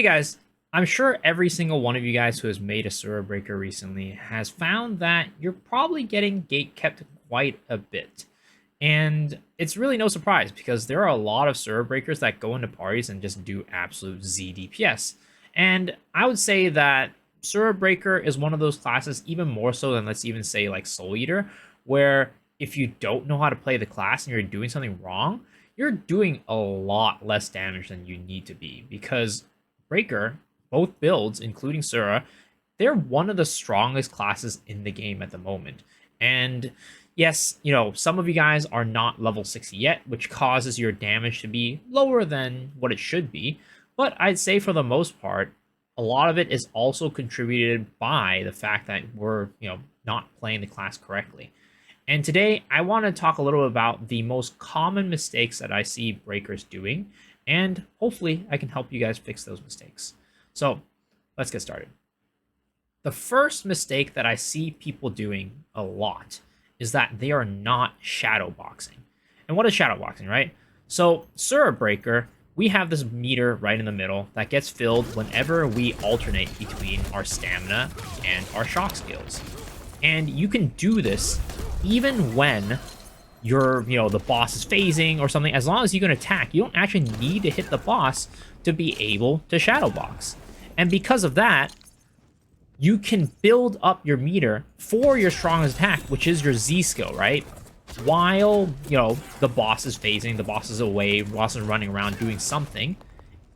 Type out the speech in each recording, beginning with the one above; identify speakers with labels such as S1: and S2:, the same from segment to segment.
S1: Hey guys, I'm sure every single one of you guys who has made a Sura Breaker recently has found that you're probably getting gate kept quite a bit. And it's really no surprise because there are a lot of Sura Breakers that go into parties and just do absolute Z DPS. And I would say that Sura Breaker is one of those classes, even more so than let's even say like Soul Eater, where if you don't know how to play the class and you're doing something wrong, you're doing a lot less damage than you need to be because Breaker, both builds, including Sura, they're one of the strongest classes in the game at the moment. And yes, some of you guys are not level 60 yet, which causes your damage to be lower than what it should be. But I'd say for the most part, a lot of it is also contributed by the fact that we're, not playing the class correctly. And today, I want to talk a little about the most common mistakes that I see breakers doing, and hopefully I can help you guys fix those mistakes. So let's get started. The first mistake that I see people doing a lot is that they are not shadow boxing. And what is shadow boxing, right? So Sura Breaker, we have this meter right in the middle that gets filled whenever we alternate between our stamina and our shock skills. And you can do this even when the boss is phasing or something. As long as you can attack, you don't actually need to hit the boss to be able to shadow box. And because of that, you can build up your meter for your strongest attack, which is your Z skill, right? While, the boss is phasing, the boss is away, the boss is running around doing something,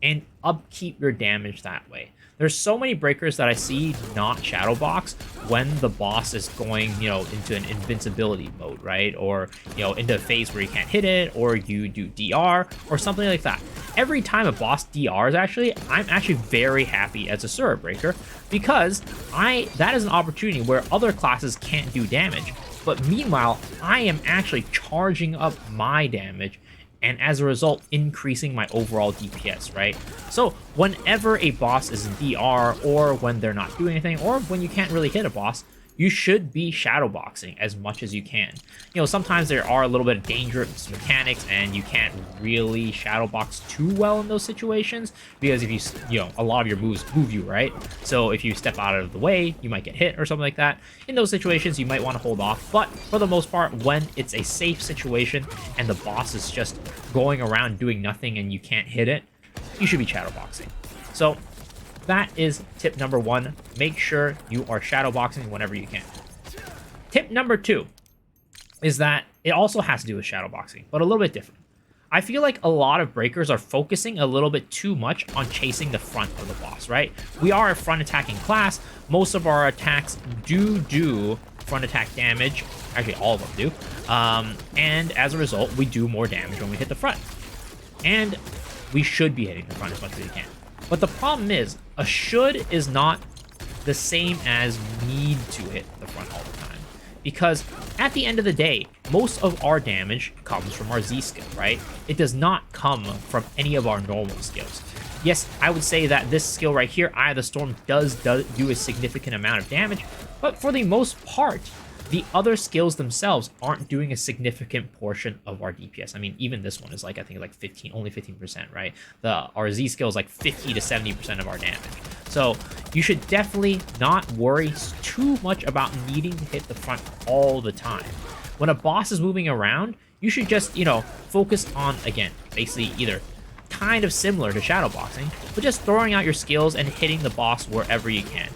S1: and upkeep your damage that way. There's so many breakers that I see not shadow box when the boss is going, into an invincibility mode, right? Or, into a phase where you can't hit it, or you do DR, or something like that. Every time a boss DRs, I'm actually very happy as a Sura Breaker, because that is an opportunity where other classes can't do damage. But meanwhile, I am actually charging up my damage, and as a result, increasing my overall DPS, right? So whenever a boss is in DR, or when they're not doing anything, or when you can't really hit a boss, you should be shadow boxing as much as you can. Sometimes there are a little bit of dangerous mechanics, and you can't really shadow box too well in those situations, because if a lot of your moves move you, right? So if you step out of the way, you might get hit or something like that. In those situations, you might want to hold off, but for the most part, when it's a safe situation and the boss is just going around doing nothing and you can't hit it, you should be shadow boxing. So that is tip number one. Make sure you are shadow boxing whenever you can. Tip number two is that it also has to do with shadow boxing, but a little bit different. I feel like a lot of breakers are focusing a little bit too much on chasing the front of the boss, right? We are a front attacking class. Most of our attacks do front attack damage. Actually, all of them do. And as a result, we do more damage when we hit the front. And we should be hitting the front as much as we can. But the problem is, a should is not the same as need to hit the front all the time. Because at the end of the day, most of our damage comes from our Z skill, right? It does not come from any of our normal skills. Yes, I would say that this skill right here, Eye of the Storm, does do a significant amount of damage, but for the most part, the other skills themselves aren't doing a significant portion of our DPS. I mean, even this one is like, I think like 15, only 15%, right? Our Z skill is like 50 to 70% of our damage. So you should definitely not worry too much about needing to hit the front all the time. When a boss is moving around, you should just, focus on, again, basically either kind of similar to shadow boxing, but just throwing out your skills and hitting the boss wherever you can.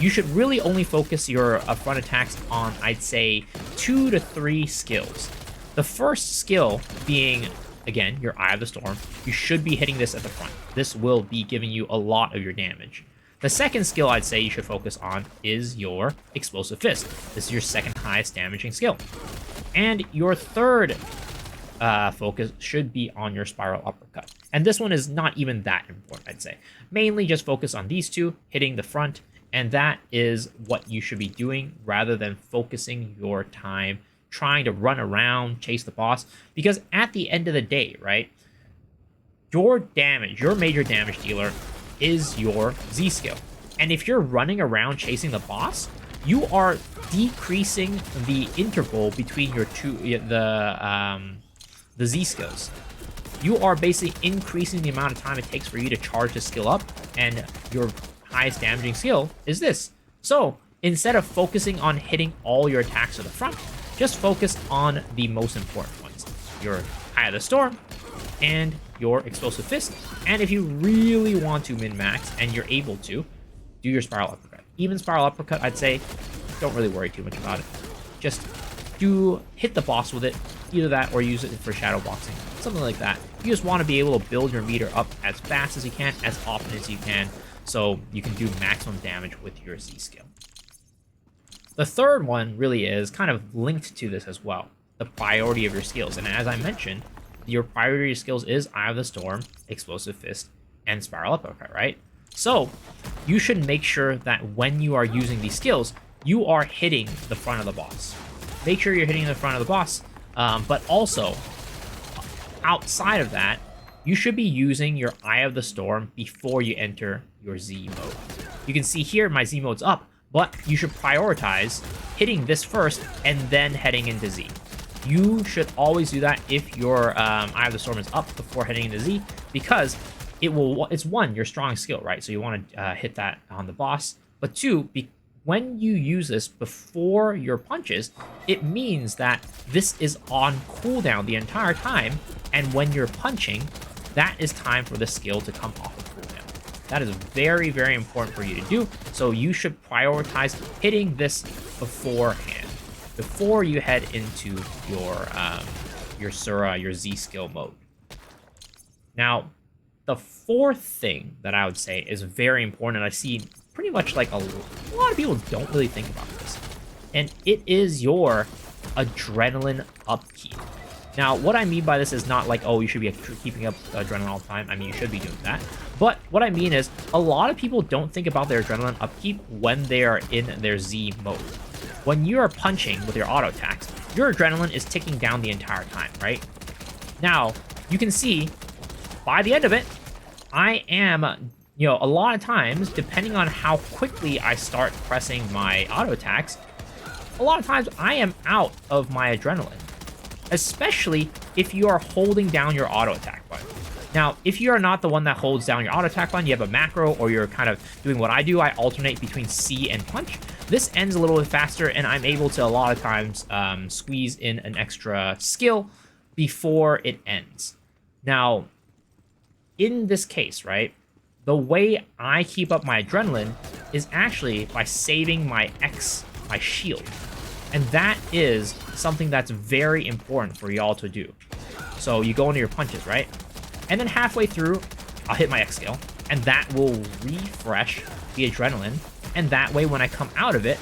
S1: You should really only focus your front attacks on, I'd say, 2 to 3 skills. The first skill being, again, your Eye of the Storm. You should be hitting this at the front. This will be giving you a lot of your damage. The second skill I'd say you should focus on is your Explosive Fist. This is your second highest damaging skill. And your third focus should be on your Spiral Uppercut. And this one is not even that important, I'd say. Mainly just focus on these two, hitting the front, and that is what you should be doing rather than focusing your time trying to run around, chase the boss. Because at the end of the day, right, your damage, your major damage dealer is your Z skill. And if you're running around chasing the boss, you are decreasing the interval between your the Z skills. you are basically increasing the amount of time it takes for you to charge the skill up, and your highest damaging skill is this. So instead of focusing on hitting all your attacks to the front, just focus on the most important ones. Your Eye of the Storm and your Explosive Fist. And if you really want to min-max, and you're able to, do your Spiral Uppercut. Even Spiral Uppercut, I'd say, don't really worry too much about it. Just hit the boss with it, either that or use it for shadow boxing, something like that. You just want to be able to build your meter up as fast as you can, as often as you can, so you can do maximum damage with your Z skill. The third one really is kind of linked to this as well, the priority of your skills. And as I mentioned, your priority of your skills is Eye of the Storm, Explosive Fist, and Spiral Uppercut, right? So you should make sure that when you are using these skills, you are hitting the front of the boss. Make sure you're hitting the front of the boss, but also, outside of that, you should be using your Eye of the Storm before you enter your Z mode. You can see here my Z mode's up, but you should prioritize hitting this first and then heading into Z. You should always do that if your Eye of the Storm is up before heading into Z, because it's one, your strong skill, right? So you want to hit that on the boss, but two, when you use this before your punches, it means that this is on cooldown the entire time, and when you're punching, that is time for the skill to come off of cooldown. That is very, very important for you to do, so you should prioritize hitting this beforehand, before you head into your Asura, your Z skill mode. Now, the fourth thing that I would say is very important, and I see pretty much like a lot of people don't really think about this, and it is your adrenaline upkeep. Now, what I mean by this is not like, oh, you should be keeping up adrenaline all the time. I mean, you should be doing that. But what I mean is, a lot of people don't think about their adrenaline upkeep when they are in their Z mode. When you are punching with your auto attacks, your adrenaline is ticking down the entire time, right? Now, you can see, by the end of it, I am, a lot of times, depending on how quickly I start pressing my auto attacks, a lot of times I am out of my adrenaline, especially if you are holding down your auto attack button. Now, if you are not the one that holds down your auto attack button, you have a macro, or you're kind of doing what I do, I alternate between C and punch. This ends a little bit faster, and I'm able to, a lot of times, squeeze in an extra skill before it ends. Now, in this case, right, the way I keep up my adrenaline is actually by saving my shield. And that is something that's very important for y'all to do. So you go into your punches, right? And then halfway through, I'll hit my X skill, and that will refresh the adrenaline. And that way, when I come out of it,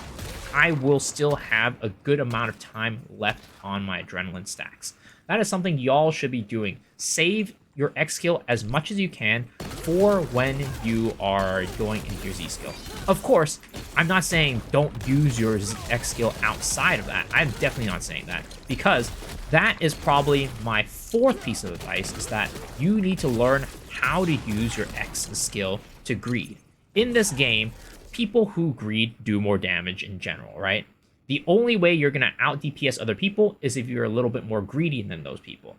S1: I will still have a good amount of time left on my adrenaline stacks. That is something y'all should be doing. Save your X skill as much as you can for when you are going into your Z skill. Of course, I'm not saying don't use your X skill outside of that. I'm definitely not saying that, because that is probably my fourth piece of advice, is that you need to learn how to use your X skill to greed. In this game, people who greed do more damage in general, right? The only way you're going to out DPS other people is if you're a little bit more greedy than those people.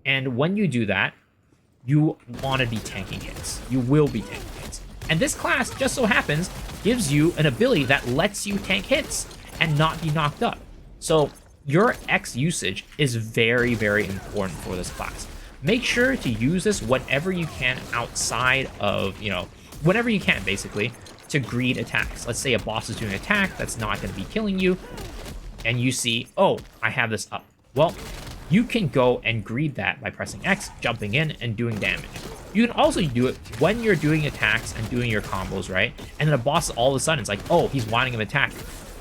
S1: And when you do that, you want to be tanking hits. You will be tanking hits. And this class, just so happens, gives you an ability that lets you tank hits and not be knocked up. So your X usage is very, very important for this class. Make sure to use this whenever you can outside of, whenever you can, basically, to greed attacks. Let's say a boss is doing an attack that's not going to be killing you, and you see, oh, I have this up. Well, you can go and greed that by pressing X, jumping in, and doing damage. You can also do it when you're doing attacks and doing your combos, right? And then a boss all of a sudden is like, oh, he's wanting an attack,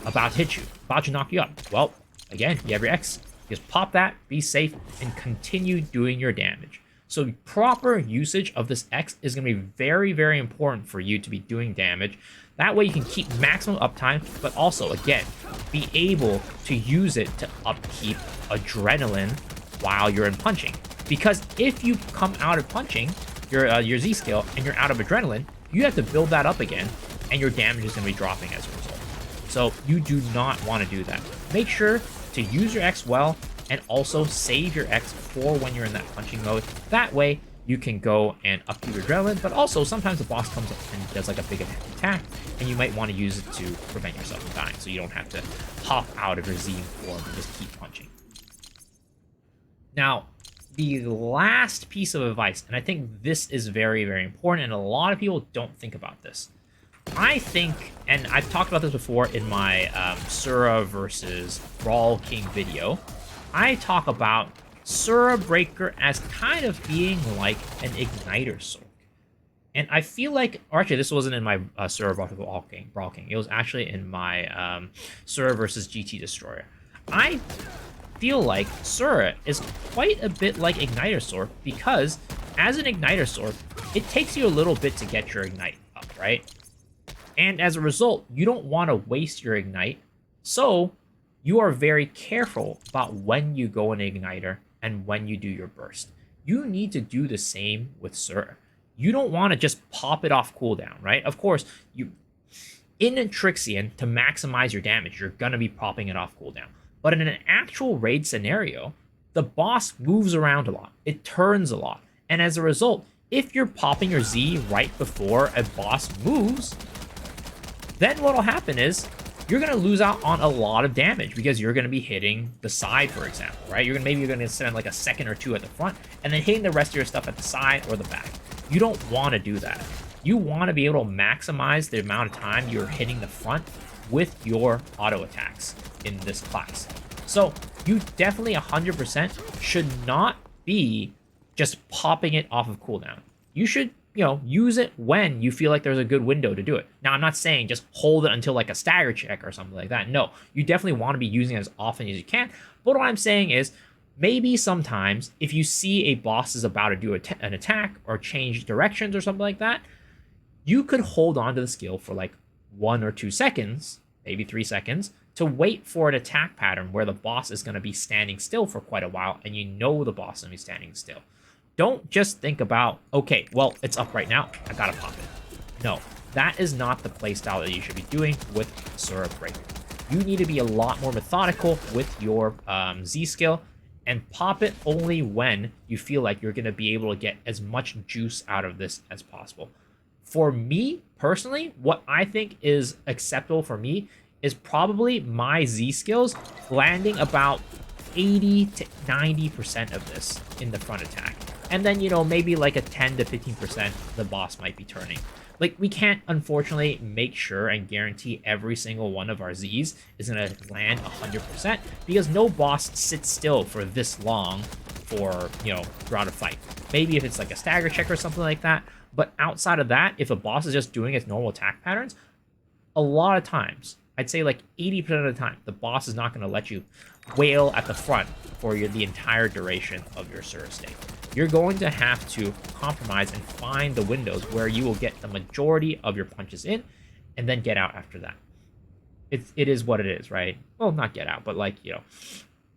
S1: about to hit you, about to knock you up. Well, again, you have your X. Just pop that, be safe, and continue doing your damage. So proper usage of this X is going to be very, very important for you to be doing damage. That way you can keep maximum uptime, but also, again, be able to use it to upkeep adrenaline while you're in punching. Because if you come out of punching your Z skill and you're out of adrenaline, you have to build that up again, and your damage is going to be dropping as a result. So you do not want to do that. Make sure to use your X well, and also save your X for when you're in that punching mode. That way, you can go and upkeep your adrenaline, but also sometimes the boss comes up and does like a big attack, and you might want to use it to prevent yourself from dying, so you don't have to hop out of your Z form and just keep punching. Now, the last piece of advice, and I think this is very, very important, and a lot of people don't think about this. I think, and I've talked about this before in my Asura versus Brawl King video, I talk about Asura Breaker as kind of being like an igniter sword. And I feel like, or actually this wasn't in my Asura versus Brawl King. It was actually in my Asura versus GT Destroyer. I feel like Asura is quite a bit like Igniter Sword because as an Igniter Sword, it takes you a little bit to get your Ignite up, right? And as a result, you don't want to waste your Ignite, so you are very careful about when you go in Igniter and when you do your burst. You need to do the same with Asura. You don't want to just pop it off cooldown, right? Of course, in a Trixian, to maximize your damage, you're going to be popping it off cooldown. But in an actual raid scenario, the boss moves around a lot. It turns a lot. And as a result, if you're popping your Z right before a boss moves, then what'll happen is you're going to lose out on a lot of damage because you're going to be hitting the side, for example, right? Maybe you're going to spend like a second or two at the front and then hitting the rest of your stuff at the side or the back. You don't want to do that. You want to be able to maximize the amount of time you're hitting the front with your auto attacks in this class. So you definitely 100% should not be just popping it off of cooldown. You should, use it when you feel like there's a good window to do it. Now, I'm not saying just hold it until like a stagger check or something like that. No, you definitely want to be using it as often as you can. But what I'm saying is maybe sometimes if you see a boss is about to do an attack or change directions or something like that, you could hold on to the skill for like 1 or 2 seconds, maybe 3 seconds, to wait for an attack pattern where the boss is going to be standing still for quite a while, and you know the boss is going to be standing still. Don't just think about, okay, well, it's up right now, I gotta pop it. No, that is not the playstyle that you should be doing with Asura Breaker. You need to be a lot more methodical with your Z skill, and pop it only when you feel like you're going to be able to get as much juice out of this as possible. For me, personally, what I think is acceptable for me is probably my Z skills landing about 80 to 90% of this in the front attack. And then, maybe like a 10 to 15% the boss might be turning. Like, we can't, unfortunately, make sure and guarantee every single one of our Zs is going to land 100% because no boss sits still for this long for, throughout a fight. Maybe if it's like a stagger check or something like that. But outside of that, if a boss is just doing its normal attack patterns, a lot of times, I'd say like 80% of the time, the boss is not going to let you wail at the front for the entire duration of your Asura state. You're going to have to compromise and find the windows where you will get the majority of your punches in and then get out after that. It is what it is, right? Well, not get out, but like,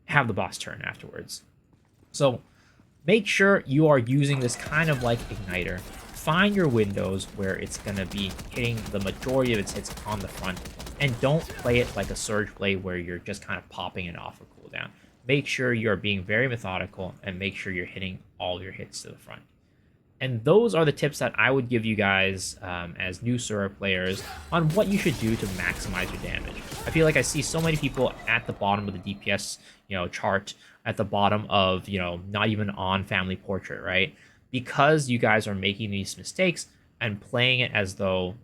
S1: have the boss turn afterwards. So make sure you are using this kind of like Igniter. Find your windows where it's going to be hitting the majority of its hits on the front, and don't play it like a Surge play where you're just kind of popping it off a cooldown. Make sure you're being very methodical and make sure you're hitting all your hits to the front. And those are the tips that I would give you guys as new Asura players on what you should do to maximize your damage. I feel like I see so many people at the bottom of the DPS, chart, at the bottom of, not even on Family Portrait, right? Because you guys are making these mistakes and playing it as though,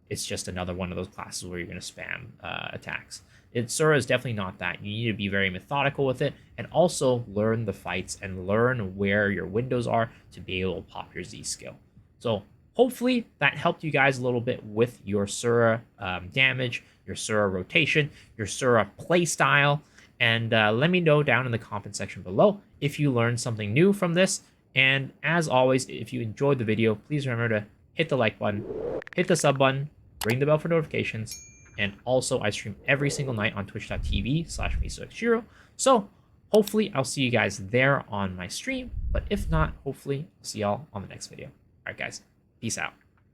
S1: it's just another one of those classes where you're going to spam attacks. Asura is definitely not that. You need to be very methodical with it and also learn the fights and learn where your windows are to be able to pop your Z skill. So hopefully that helped you guys a little bit with your Asura damage, your Asura rotation, your Asura play style. And let me know down in the comment section below if you learned something new from this. And as always, if you enjoyed the video, please remember to hit the like button, hit the sub button, ring the bell for notifications, and also I stream every single night on twitch.tv/MisoXshiro. So hopefully I'll see you guys there on my stream, but if not, hopefully I'll see y'all on the next video. All right, guys, peace out.